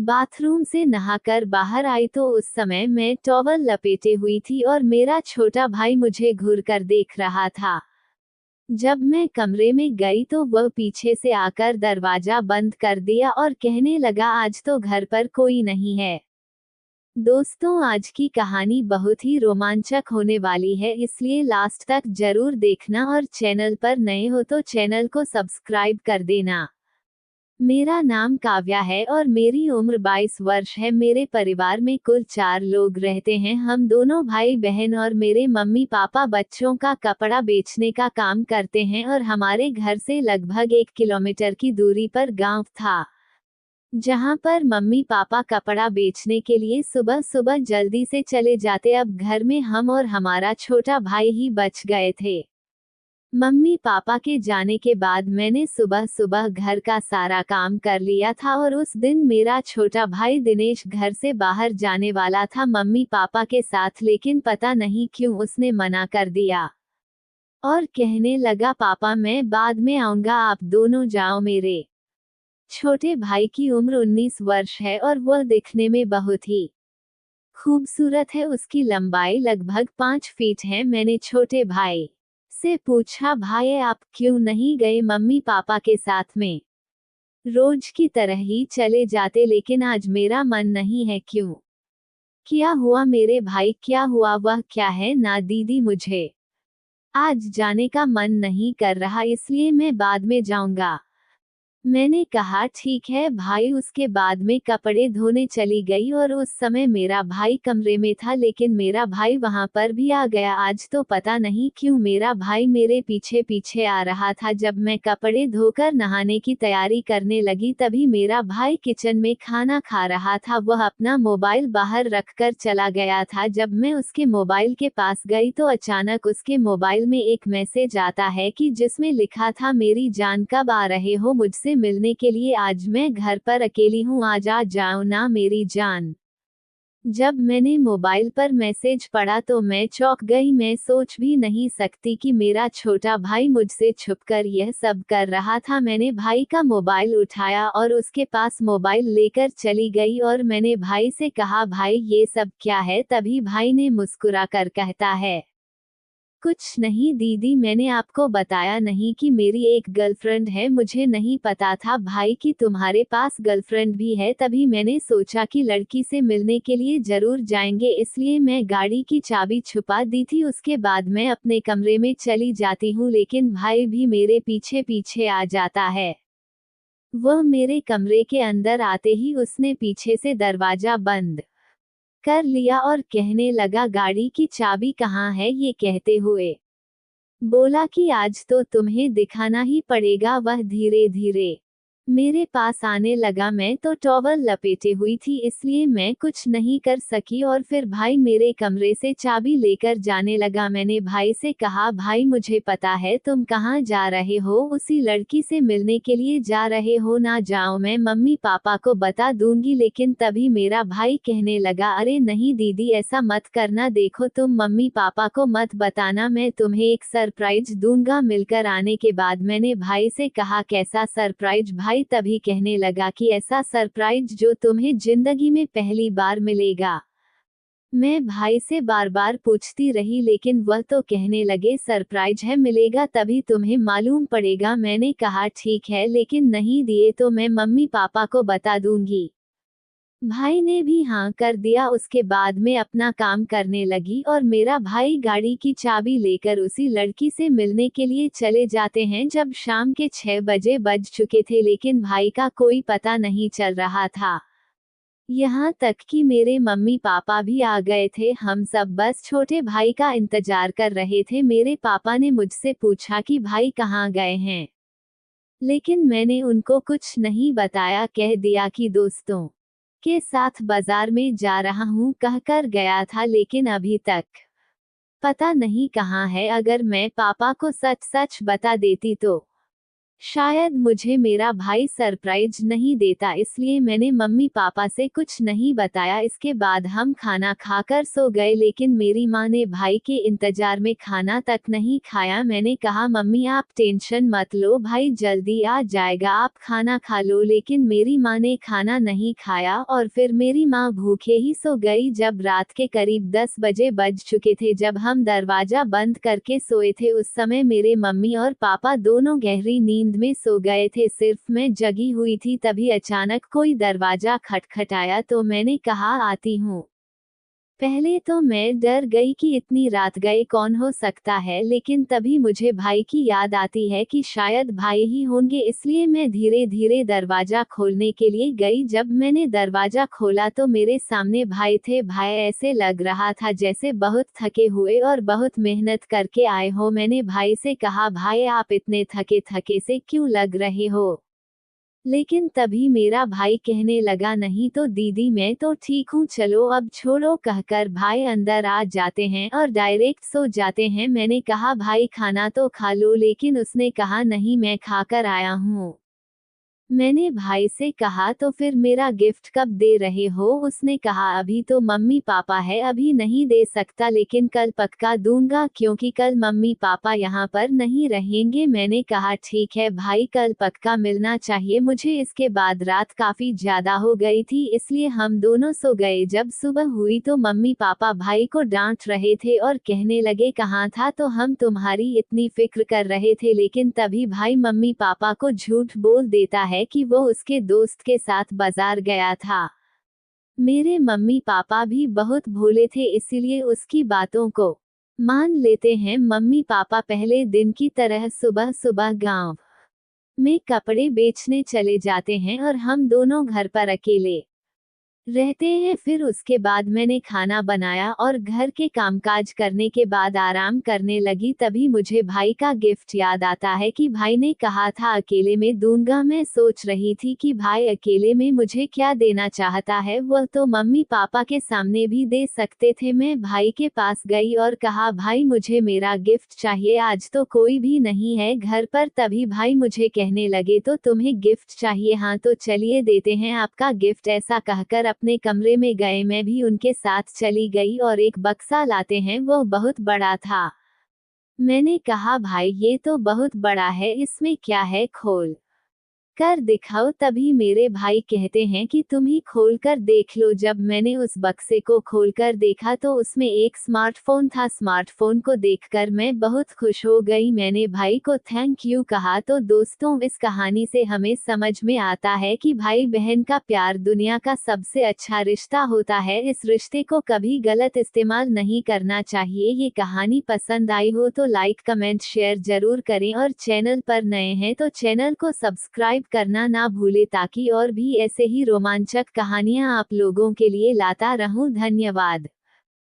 Bathroom से नहाकर बाहर आई तो उस समय मैं टॉवल लपेटे हुई थी और मेरा छोटा भाई मुझे घूरकर देख रहा था। जब मैं कमरे में गई तो वह पीछे से आकर दरवाजा बंद कर दिया और कहने लगा आज तो घर पर कोई नहीं है। दोस्तों, आज की कहानी बहुत ही रोमांचक होने वाली है, इसलिए लास्ट तक जरूर देखना और चैनल पर नए हो तो चैनल को सब्सक्राइब कर देना। मेरा नाम काव्या है और मेरी उम्र 22 वर्ष है। मेरे परिवार में कुल 4 लोग रहते हैं। हम दोनों भाई बहन और मेरे मम्मी पापा बच्चों का कपड़ा बेचने का काम करते हैं और हमारे घर से लगभग 1 किलोमीटर की दूरी पर गांव था, जहां पर मम्मी पापा कपड़ा बेचने के लिए सुबह सुबह जल्दी से चले जाते। अब घर में हम और हमारा छोटा भाई ही बच गए थे। मम्मी पापा के जाने के बाद मैंने सुबह सुबह घर का सारा काम कर लिया था और उस दिन मेरा छोटा भाई दिनेश घर से बाहर जाने वाला था मम्मी पापा के साथ, लेकिन पता नहीं क्यों उसने मना कर दिया और कहने लगा पापा मैं बाद में आऊंगा, आप दोनों जाओ। मेरे छोटे भाई की उम्र 19 वर्ष है और वह दिखने में बहुत ही खूबसूरत है। उसकी लंबाई लगभग 5 फीट है। मैंने छोटे भाई से पूछा, भाई आप क्यों नहीं गए मम्मी पापा के साथ में? रोज की तरह ही चले जाते, लेकिन आज मेरा मन नहीं है। क्यों? क्या हुआ मेरे भाई, क्या हुआ? वह क्या है ना दीदी, मुझे आज जाने का मन नहीं कर रहा, इसलिए मैं बाद में जाऊंगा। मैंने कहा ठीक है भाई। उसके बाद में कपड़े धोने चली गई और उस समय मेरा भाई कमरे में था, लेकिन मेरा भाई वहां पर भी आ गया। आज तो पता नहीं क्यों मेरा भाई मेरे पीछे पीछे आ रहा था। जब मैं कपड़े धोकर नहाने की तैयारी करने लगी तभी मेरा भाई किचन में खाना खा रहा था। वह अपना मोबाइल बाहर रखकर चला गया था। जब मैं उसके मोबाइल के पास गई तो अचानक उसके मोबाइल में एक मैसेज आता है कि जिसमें लिखा था, मेरी जान कब आ रहे हो मुझसे मिलने के लिए? आज मैं घर पर अकेली हूँ, आज आ जाओ ना मेरी जान। जब मैंने मोबाइल पर मैसेज पढ़ा तो मैं चौंक गई। मैं सोच भी नहीं सकती कि मेरा छोटा भाई मुझसे छुपकर यह सब कर रहा था। मैंने भाई का मोबाइल उठाया और उसके पास मोबाइल लेकर चली गई और मैंने भाई से कहा, भाई ये सब क्या है? तभी भाई ने मुस्कुराकर कहता है, कुछ नहीं दीदी, मैंने आपको बताया नहीं कि मेरी एक गर्लफ्रेंड है? मुझे नहीं पता था भाई कि तुम्हारे पास गर्लफ्रेंड भी है। तभी मैंने सोचा कि लड़की से मिलने के लिए जरूर जाएंगे, इसलिए मैं गाड़ी की चाबी छुपा दी थी। उसके बाद मैं अपने कमरे में चली जाती हूँ, लेकिन भाई भी मेरे पीछे पीछे आ जाता है। वह मेरे कमरे के अंदर आते ही उसने पीछे से दरवाजा बंद कर लिया और कहने लगा, गाड़ी की चाबी कहाँ है? ये कहते हुए बोला कि आज तो तुम्हें दिखाना ही पड़ेगा। वह धीरे धीरे मेरे पास आने लगा। मैं तो टॉवल लपेटे हुई थी, इसलिए मैं कुछ नहीं कर सकी और फिर भाई मेरे कमरे से चाबी लेकर जाने लगा। मैंने भाई से कहा, भाई मुझे पता है तुम कहाँ जा रहे हो, उसी लड़की से मिलने के लिए जा रहे हो ना? जाओ, मैं मम्मी पापा को बता दूंगी। लेकिन तभी मेरा भाई कहने लगा, अरे नहीं दीदी ऐसा मत करना, देखो तुम मम्मी पापा को मत बताना, मैं तुम्हें एक सरप्राइज दूंगा मिलकर आने के बाद। मैंने भाई से कहा, कैसा सरप्राइज? भाई तभी कहने लगा कि ऐसा सरप्राइज जो तुम्हें जिंदगी में पहली बार मिलेगा। मैं भाई से बार बार पूछती रही, लेकिन वह तो कहने लगे सरप्राइज है, मिलेगा तभी तुम्हें मालूम पड़ेगा। मैंने कहा ठीक है, लेकिन नहीं दिए तो मैं मम्मी पापा को बता दूंगी। भाई ने भी हाँ कर दिया। उसके बाद मैं अपना काम करने लगी और मेरा भाई गाड़ी की चाबी लेकर उसी लड़की से मिलने के लिए चले जाते हैं। जब शाम के 6 बजे बज चुके थे, लेकिन भाई का कोई पता नहीं चल रहा था। यहाँ तक कि मेरे मम्मी पापा भी आ गए थे। हम सब बस छोटे भाई का इंतजार कर रहे थे। मेरे पापा ने मुझसे पूछा कि भाई कहाँ गए हैं, लेकिन मैंने उनको कुछ नहीं बताया। कह दिया कि दोस्तों के साथ बाजार में जा रहा हूँ कहकर गया था, लेकिन अभी तक पता नहीं कहाँ है। अगर मैं पापा को सच सच बता देती तो शायद मुझे मेरा भाई सरप्राइज नहीं देता, इसलिए मैंने मम्मी पापा से कुछ नहीं बताया। इसके बाद हम खाना खाकर सो गए, लेकिन मेरी माँ ने भाई के इंतजार में खाना तक नहीं खाया। मैंने कहा मम्मी आप टेंशन मत लो, भाई जल्दी आ जाएगा, आप खाना खा लो। लेकिन मेरी माँ ने खाना नहीं खाया और फिर मेरी माँ भूखे ही सो गई। जब रात के करीब 10 बजे बज चुके थे, जब हम दरवाजा बंद करके सोए थे, उस समय मेरे मम्मी और पापा दोनों गहरी नींद में सो गए थे। सिर्फ मैं जगी हुई थी। तभी अचानक कोई दरवाजा खटखटाया तो मैंने कहा आती हूँ। पहले तो मैं डर गई कि इतनी रात गए कौन हो सकता है, लेकिन तभी मुझे भाई की याद आती है कि शायद भाई ही होंगे, इसलिए मैं धीरे धीरे दरवाजा खोलने के लिए गई। जब मैंने दरवाजा खोला तो मेरे सामने भाई थे। भाई ऐसे लग रहा था जैसे बहुत थके हुए और बहुत मेहनत करके आए हो। मैंने भाई से कहा भाई आप इतने थके थके से क्यों लग रहे हो? लेकिन तभी मेरा भाई कहने लगा नहीं तो दीदी मैं तो ठीक हूँ, चलो अब छोड़ो। कहकर भाई अंदर आ जाते हैं और डायरेक्ट सो जाते हैं। मैंने कहा भाई खाना तो खा लो, लेकिन उसने कहा नहीं मैं खाकर आया हूँ। मैंने भाई से कहा तो फिर मेरा गिफ्ट कब दे रहे हो? उसने कहा अभी तो मम्मी पापा है, अभी नहीं दे सकता, लेकिन कल पक्का दूंगा क्योंकि कल मम्मी पापा यहाँ पर नहीं रहेंगे। मैंने कहा ठीक है भाई, कल पक्का मिलना चाहिए मुझे। इसके बाद रात काफी ज्यादा हो गई थी, इसलिए हम दोनों सो गए। जब सुबह हुई तो मम्मी पापा भाई को डांट रहे थे और कहने लगे कहाँ था तो हम तुम्हारी इतनी फिक्र कर रहे थे। लेकिन तभी भाई मम्मी पापा को झूठ बोल देता है कि वो उसके दोस्त के साथ बाजार गया था। मेरे मम्मी पापा भी बहुत भोले थे, इसीलिए उसकी बातों को मान लेते हैं। मम्मी पापा पहले दिन की तरह सुबह सुबह गांव में कपड़े बेचने चले जाते हैं और हम दोनों घर पर अकेले रहते हैं। फिर उसके बाद मैंने खाना बनाया और घर के कामकाज करने के बाद आराम करने लगी। तभी मुझे भाई का गिफ्ट याद आता है कि भाई ने कहा था अकेले में दूंगा। मैं सोच रही थी कि भाई अकेले में मुझे क्या देना चाहता है, वह तो मम्मी पापा के सामने भी दे सकते थे। मैं भाई के पास गई और कहा भाई मुझे मेरा गिफ्ट चाहिए, आज तो कोई भी नहीं है घर पर। तभी भाई मुझे कहने लगे तो तुम्हें गिफ्ट चाहिए, हाँ तो चलिए देते हैं आपका गिफ्ट। ऐसा कहकर अपने कमरे में गए, मैं भी उनके साथ चली गई और एक बक्सा लाते हैं, वो बहुत बड़ा था। मैंने कहा भाई ये तो बहुत बड़ा है, इसमें क्या है, खोल कर दिखाओ। तभी मेरे भाई कहते हैं कि तुम ही खोल कर देख लो। जब मैंने उस बक्से को खोलकर देखा तो उसमें एक स्मार्टफोन था। स्मार्टफोन को देखकर मैं बहुत खुश हो गई। मैंने भाई को थैंक यू कहा। तो दोस्तों इस कहानी से हमें समझ में आता है कि भाई बहन का प्यार दुनिया का सबसे अच्छा रिश्ता होता है। इस रिश्ते को कभी गलत इस्तेमाल नहीं करना चाहिए। ये कहानी पसंद आई हो तो लाइक कमेंट शेयर जरूर करें और चैनल पर नए हैं तो चैनल को सब्सक्राइब करना ना भूले, ताकि और भी ऐसे ही रोमांचक कहानियां आप लोगों के लिए लाता रहूं। धन्यवाद।